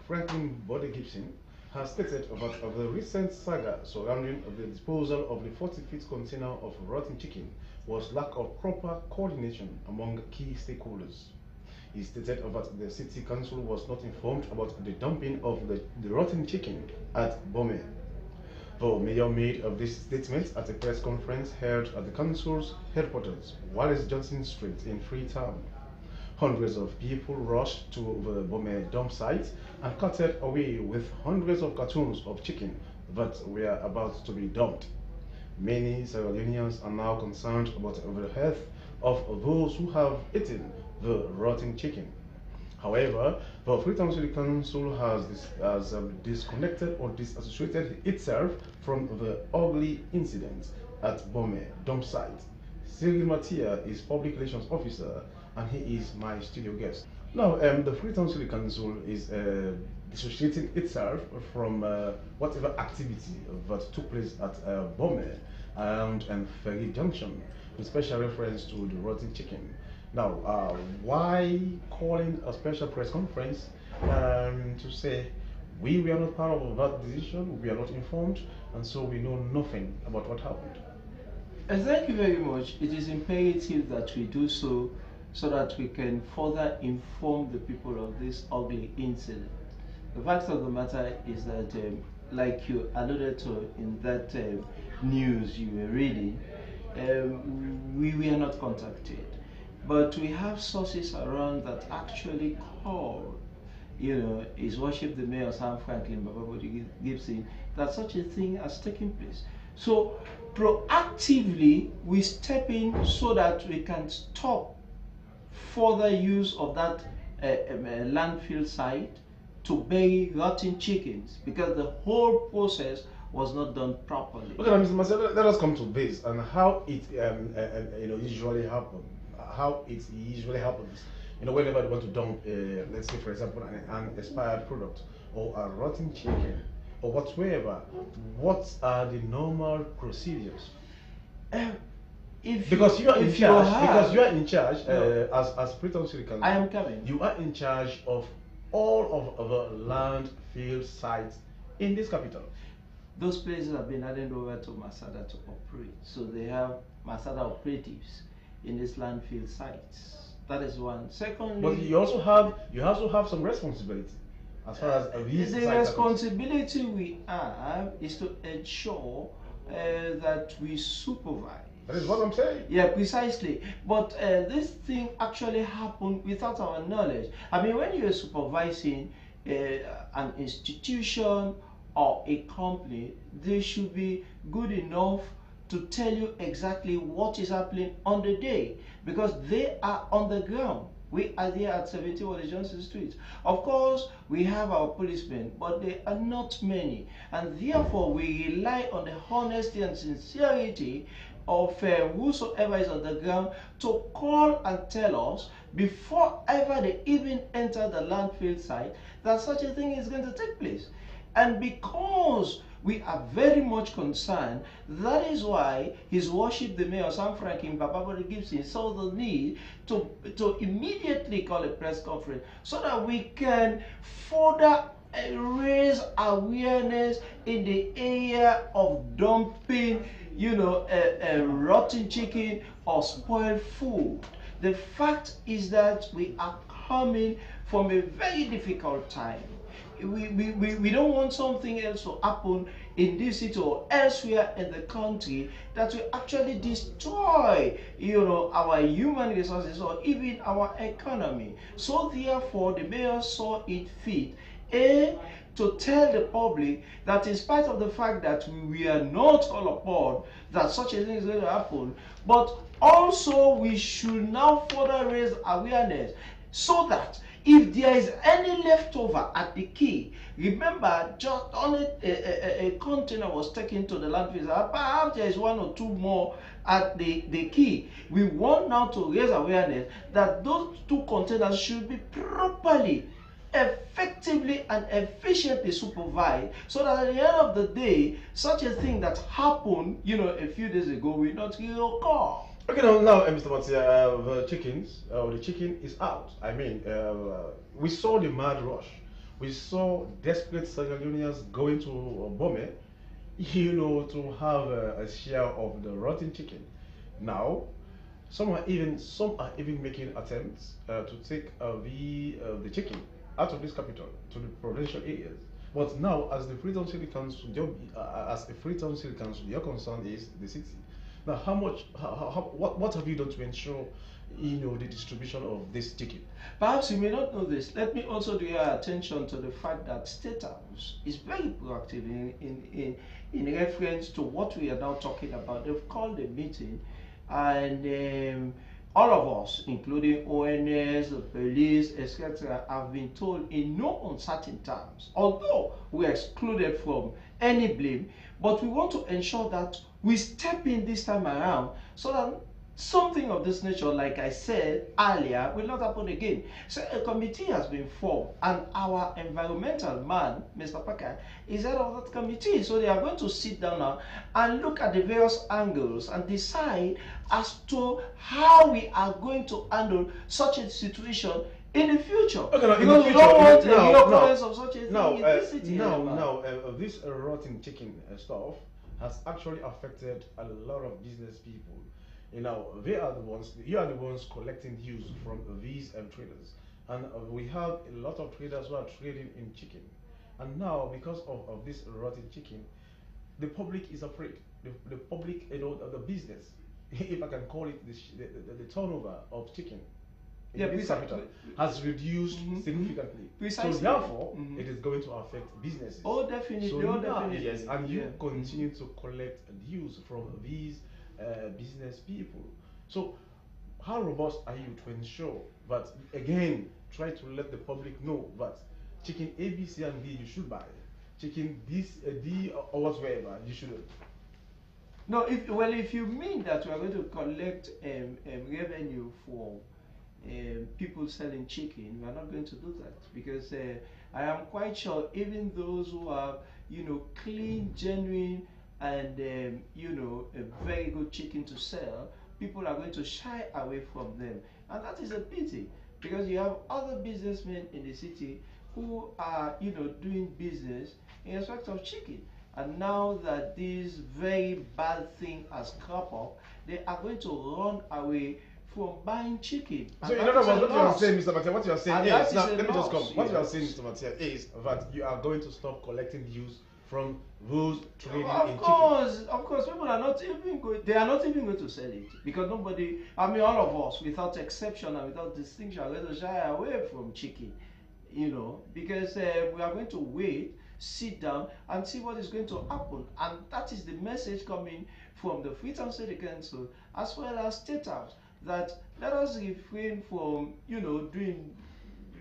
Speaker 5: Franklin Bode Gibson, has stated about the recent saga surrounding the disposal of the 40-feet container of rotten chicken was lack of proper coordination among key stakeholders. He stated about the city council was not informed about the dumping of the rotten chicken at Bome. The mayor made of this statement at a press conference held at the council's headquarters, Wallace Johnson Street in Freetown. Hundreds of people rushed to the Bome dump site and carted away with hundreds of cartons of chicken that were about to be dumped. Many Sierra Leoneans are now concerned about the health of those who have eaten the rotten chicken. However, the Freetown City Council has disconnected or disassociated itself from the ugly incident at Bome dump site. Cyril Matia is Public Relations Officer and he is my studio guest. Now, the Freetown City Council is dissociating itself from whatever activity that took place at Bome and Ferry Junction, with special reference to the rotten chicken. Now, why calling a special press conference to say we were not part of that decision, we are not informed, and so we know nothing about what happened?
Speaker 3: Thank you very much. It is imperative that we do so that we can further inform the people of this ugly incident. The fact of the matter is that, like you alluded to in that news you were reading, we were not contacted. But we have sources around that actually call, His Worship the Mayor Sam Franklin Bababodi Gibson, that such a thing has taken place. So proactively we step in so that we can stop further use of that landfill site to bury rotten chickens, because the whole process was not done properly.
Speaker 5: Okay, Mr. Marcel, let us come to this and how it usually happens. How it usually happens. Whenever they want to dump, let's say for example, an expired product or a rotten chicken or whatsoever, what are the normal procedures? Because you are in charge, as Freetown City Council,
Speaker 3: I am coming.
Speaker 5: You are in charge of all of the landfill sites in this capital.
Speaker 3: Those places have been handed over to Masada to operate, so they have Masada operatives in these landfill sites. That is one. Secondly,
Speaker 5: but you also have some responsibility as far as these
Speaker 3: the responsibility we have is to ensure that we supervise.
Speaker 5: That is what I'm saying.
Speaker 3: Yeah, precisely. But this thing actually happened without our knowledge. I mean, when you're supervising an institution or a company, they should be good enough to tell you exactly what is happening on the day, because they are on the ground. We are there at 70 Wallace Johnson Street. Of course, we have our policemen, but they are not many, and therefore we rely on the honesty and sincerity of whosoever is on the ground to call and tell us before ever they even enter the landfill site that such a thing is going to take place. And because we are very much concerned, that is why His Worship the Mayor Sam Franklin Bababodi Gibson saw the need to immediately call a press conference so that we can further raise awareness in the area of dumping, rotten chicken or spoiled food. The fact is that we are coming from a very difficult time. We don't want something else to happen in this city or elsewhere in the country that will actually destroy, our human resources or even our economy. So therefore, the mayor saw it fit, to tell the public that in spite of the fact that we are not all upon that such a thing is going to happen, but also we should now further raise awareness so that if there is any leftover at the quay, remember just only a container was taken to the landfill. Perhaps there is one or two more at the quay. We want now to raise awareness that those two containers should be properly, effectively and efficiently supervised, so that at the end of the day, such a thing that happened, a few days ago will not reoccur.
Speaker 5: Okay, now Mr. Matia, the chicken is out. I mean, we saw the mad rush. We saw desperate Sierra Leoneans going to Bome, to have a share of the rotten chicken. Now, some are even making attempts to take the chicken out of this capital to the provincial areas. But now, as the Freetown City Council, your concern is the city. Now, what have you done to ensure, the distribution of this chicken?
Speaker 3: Perhaps you may not know this. Let me also draw your attention to the fact that State House is very proactive in reference to what we are now talking about. They've called a meeting, and all of us, including ONS, the police, etc., have been told in no uncertain terms, although we are excluded from any blame, but we want to ensure that we step in this time around so that something of this nature, like I said earlier, will not happen again. So a committee has been formed, and our environmental man, Mr. Bakar, is head of that committee. So they are going to sit down now and look at the various angles and decide as to how we are going to handle such a situation in the future.
Speaker 5: Okay, now,
Speaker 3: because we don't want a reoccurrence of such a thing in this city.
Speaker 5: This rotten chicken stuff has actually affected a lot of business people. You are the ones collecting dues from these traders, and we have a lot of traders who are trading in chicken. And now, because of this rotten chicken, the public is afraid. The public, the business, if I can call it, the turnover of chicken in this capital has reduced significantly.
Speaker 3: Precisely.
Speaker 5: So therefore, it is going to affect businesses.
Speaker 3: Oh, definitely.
Speaker 5: So
Speaker 3: definitely.
Speaker 5: Yes, and you continue to collect dues from these business people. So how robust are you to ensure that, again, try to let the public know that chicken A, B, C, and D you should buy, chicken D or whatsoever you shouldn't?
Speaker 3: No, if you mean that we are going to collect revenue for people selling chicken, we are not going to do that, because I am quite sure even those who are, clean, genuine, and a very good chicken to sell, people are going to shy away from them, and that is a pity, because you have other businessmen in the city who are doing business in respect of chicken, and now that this very bad thing has cropped up, they are going to run away from buying chicken.
Speaker 5: So in other words, what you are saying, Mr. Matia, what you are saying is, now let me just come. What you are saying, Mr. Matia, is that you are going to stop collecting dues from those trading in chicken.
Speaker 3: Of course, people are not even going. They are not even going to sell it, because nobody. I mean, all of us, without exception and without distinction, are going to shy away from chicken. Because we are going to wait, sit down, and see what is going to happen, and that is the message coming from the Freetown City Council as well as State House, that let us refrain from doing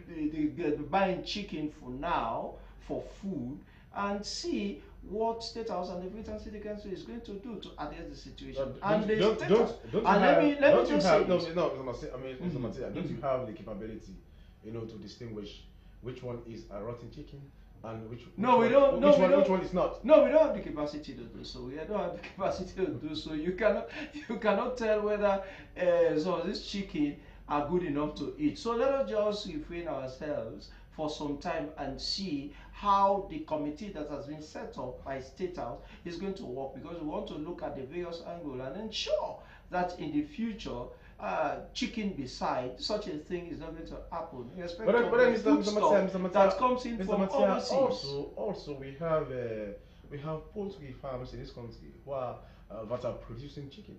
Speaker 3: the buying chicken for now for food, and see what State House and the Freetown City Council is going to do to address the situation. Let me just say this.
Speaker 5: Mr. Matia, don't you have the capability, to distinguish which one is a rotten chicken and which one is not?
Speaker 3: No, we don't have the capacity to do so. We don't have the capacity to do so. You cannot tell whether some of these chicken are good enough to eat. So let us just refrain ourselves for some time and see how the committee that has been set up by State House is going to work, because we want to look at the various angles and ensure that in the future chicken beside, such a thing is not going to happen.
Speaker 5: But then,
Speaker 3: That comes in
Speaker 5: Mr.
Speaker 3: from
Speaker 5: Matia,
Speaker 3: overseas.
Speaker 5: also we have poultry farms in this country who are that are producing chicken.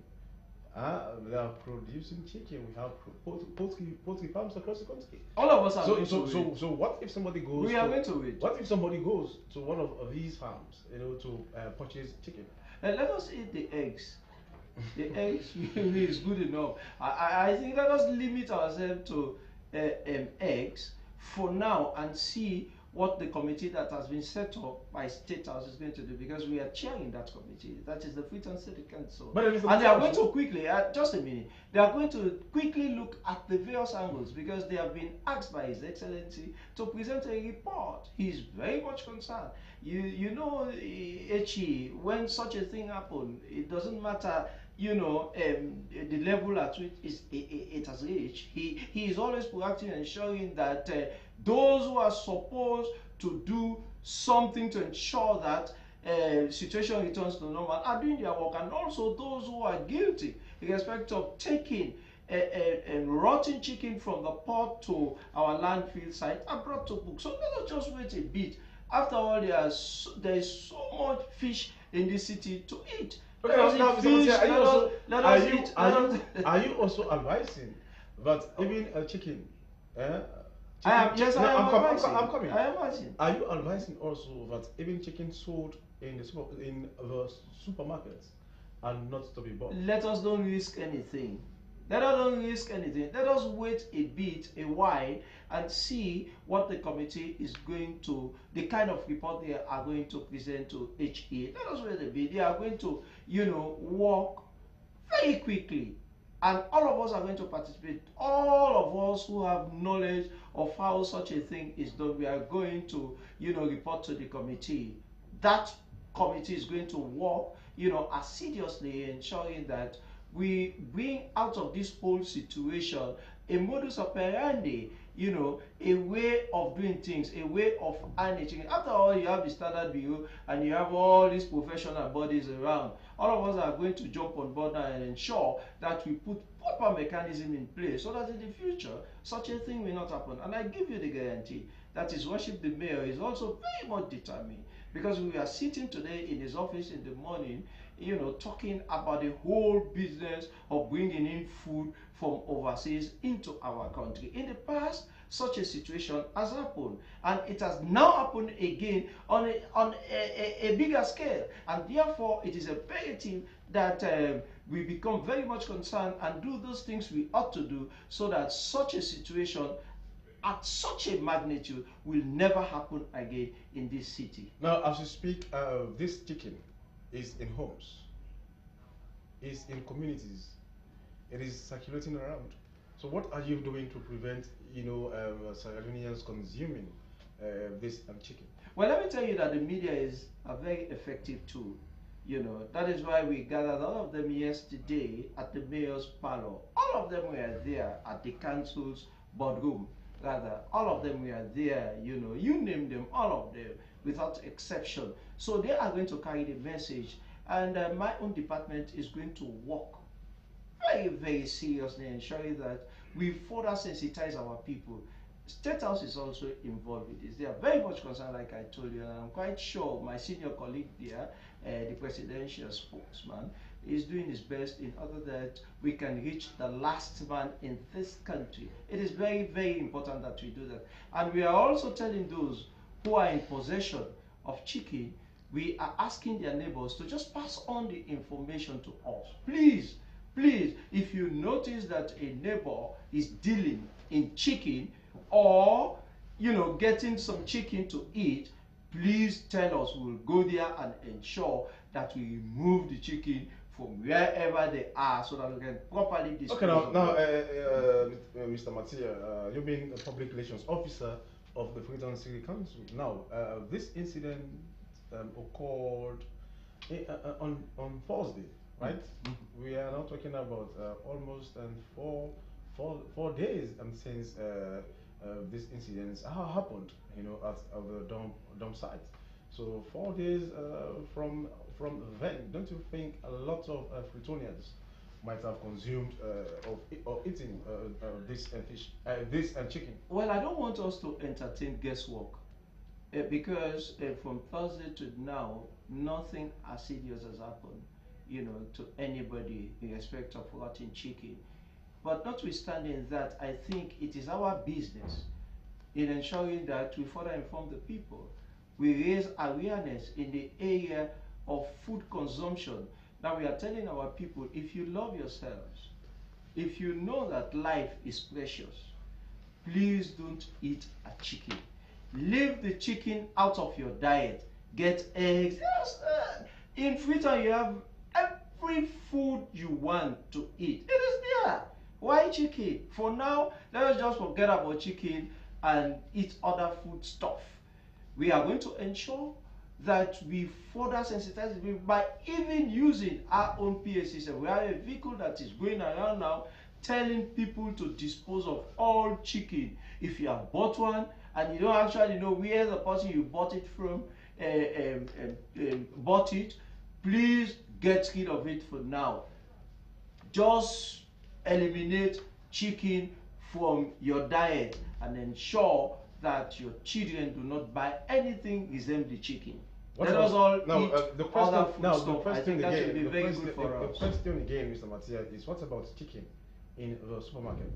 Speaker 5: They are producing chicken. We have poultry farms across the country.
Speaker 3: All of us are going
Speaker 5: so,
Speaker 3: to
Speaker 5: so,
Speaker 3: it.
Speaker 5: so what if somebody goes?
Speaker 3: We are going to it.
Speaker 5: What if somebody goes to one of these farms, to purchase chicken?
Speaker 3: And let us eat the eggs. The eggs is good enough. I think let us limit ourselves to eggs for now and see what the committee that has been set up by State House is going to do, because we are chairing that committee. That is the Freetown State Council. And they are going to quickly, just a minute, they are going to quickly look at the various angles, because they have been asked by His Excellency to present a report. He is very much concerned. You know, HE, when such a thing happens, it doesn't matter, the level at which it has reached. He is always proactive in ensuring that those who are supposed to do something to ensure that situation returns to normal are doing their work, and also those who are guilty in respect of taking a rotten chicken from the pot to our landfill site are brought to book. So let us just wait a bit. After all, there is so much fish in this city to eat.
Speaker 5: Okay, now, are you also advising that even a chicken?
Speaker 3: Yes, I am advising.
Speaker 5: I'm coming.
Speaker 3: I am advising.
Speaker 5: Are you advising also that even chicken sold in the supermarkets are not to be bought?
Speaker 3: Let us don't risk anything. Let us don't risk anything. Let us wait a while, and see what the committee is going to, the kind of report they are going to present to HA. Let us wait a bit. They are going to, work very quickly. And all of us are going to participate. All of us who have knowledge of how such a thing is done, we are going to, report to the committee. That committee is going to work, assiduously, ensuring that we bring out of this whole situation a modus operandi, a way of doing things, a way of managing. After all, you have the Standard Bureau and you have all these professional bodies around. All of us are going to jump on board and ensure that we put proper mechanism in place so that in the future such a thing will not happen. And I give you the guarantee that His Worship the Mayor is also very much determined, because we are sitting today in his office in the morning, talking about the whole business of bringing in food from overseas into our country. In the past, such a situation has happened, and it has now happened again on a bigger scale, and therefore it is imperative that we become very much concerned and do those things we ought to do, so that such a situation at such a magnitude will never happen again in this city.
Speaker 5: Now, as you speak, this chicken is in homes, is in communities, it is circulating around. So what are you doing to prevent, Sierra Leoneans consuming this chicken?
Speaker 3: Well, let me tell you that the media is a very effective tool. That is why we gathered all of them yesterday at the mayor's parlor. All of them were there at the council's boardroom. Rather, all of them were there, you name them, all of them, without exception. So they are going to carry the message, and my own department is going to work very, very seriously, ensuring that we further sensitize our people. State House is also involved with this. They are very much concerned, like I told you, and I'm quite sure my senior colleague there, the presidential spokesman, is doing his best in order that we can reach the last man in this country. It is very, very important that we do that. And we are also telling those who are in possession of chicken, we are asking their neighbors to just pass on the information to us. Please, please, if you notice that a neighbor is dealing in chicken, or getting some chicken to eat, please tell us. We'll go there and ensure that we remove the chicken from wherever they are, so that we can properly dispose.
Speaker 5: Okay, now, Mr. Matia, you've been a public relations officer of the Freetown City Council. Now, this incident occurred on Thursday, right? Mm-hmm. We are now talking about almost 4 days since this incident happened, at the dump site. So 4 days from then, don't you think a lot of Freetonians might have consumed of eating this and fish, this and chicken?
Speaker 3: Well, I don't want us to entertain guesswork because from Thursday to now, nothing assiduous has happened, to anybody in respect of rotten chicken. But notwithstanding that, I think it is our business in ensuring that we further inform the people. We raise awareness in the area of food consumption. Now we are telling our people, if you love yourselves, if you know that life is precious, please don't eat a chicken. Leave the chicken out of your diet. Get eggs. Yes, in freezer you have every food you want to eat. It is there. Why chicken? For now, let us just forget about chicken and eat other food stuff. We are going to ensure that we further sensitize people by even using our own PA system. We have a vehicle that is going around now telling people to dispose of all chicken. If you have bought one and you don't actually know where the person you bought it from bought it, please get rid of it for now. Just eliminate chicken from your diet and ensure that your children do not buy anything resembling chicken. Let us all eat other food stuff. I think that will be very good for us.
Speaker 5: The question again, Mr. Matia, is what about chicken in the supermarket?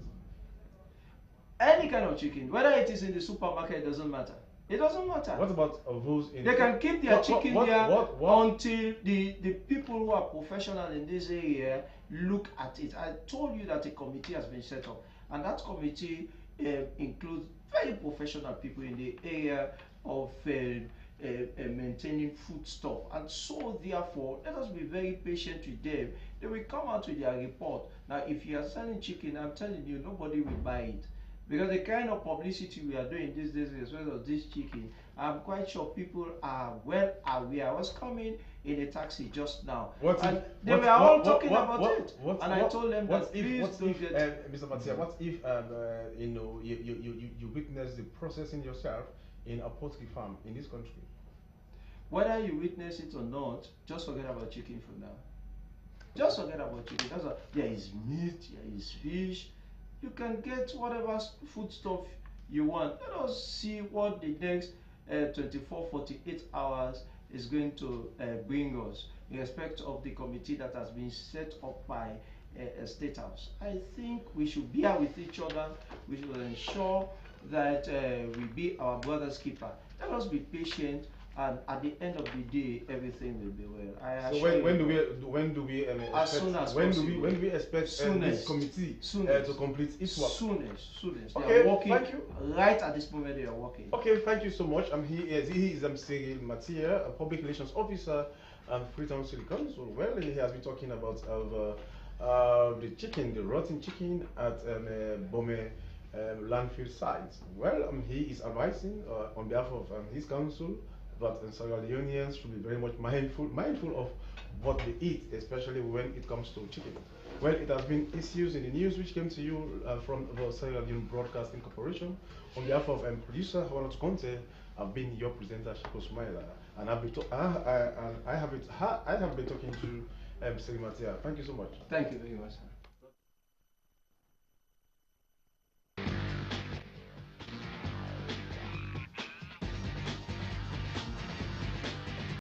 Speaker 3: Any kind of chicken, whether it is in the supermarket, it doesn't matter. It doesn't matter.
Speaker 5: What about those in...
Speaker 3: They can keep their chicken there until the people who are professional in this area look at it. I told you that a committee has been set up, and that committee includes very professional people in the area of maintaining food stuff. And so therefore, let us be very patient with them. They will come out with their report. Now, if you are selling chicken, I'm telling you, nobody will buy it. Because the kind of publicity we are doing these days as well as this chicken, I'm quite sure people are well aware. I was coming in a taxi just now, and they were all talking about it. And I told them that please don't get...
Speaker 5: Mr. Matia, what if you witness the processing yourself in a poultry farm in this country?
Speaker 3: Whether you witness it or not, just forget about chicken for now. Just forget about chicken. There is meat, there is fish. You can get whatever food stuff you want. Let us see what the next 24, 48 hours is going to bring us in respect of the committee that has been set up by State House. I think we should bear with each other. We should ensure that we be our brother's keeper. Let us be patient, and at the end of the day, everything will be well.
Speaker 5: So when do we
Speaker 3: as soon as possible.
Speaker 5: When do we expect this committee to complete its work?
Speaker 3: Soonest.
Speaker 5: Okay,
Speaker 3: they are working
Speaker 5: thank you.
Speaker 3: Right at this moment, they are working.
Speaker 5: Okay, thank you so much. He is Cyril Matia, a public relations officer at Freetown City Council. Well, he has been talking about the chicken, the rotten chicken at Bome landfill site. Well, he is advising on behalf of his council that Sierra Leoneans should be very much mindful of what they eat, especially when it comes to chicken. Well, it has been issues in the news which came to you from the Sierra Leone Broadcasting Corporation. On behalf of producer Howard Conte, I've been your presenter Shiko Sumaila, and I have been talking to Cyril Matia. Thank you so much.
Speaker 3: Thank you very much, sir.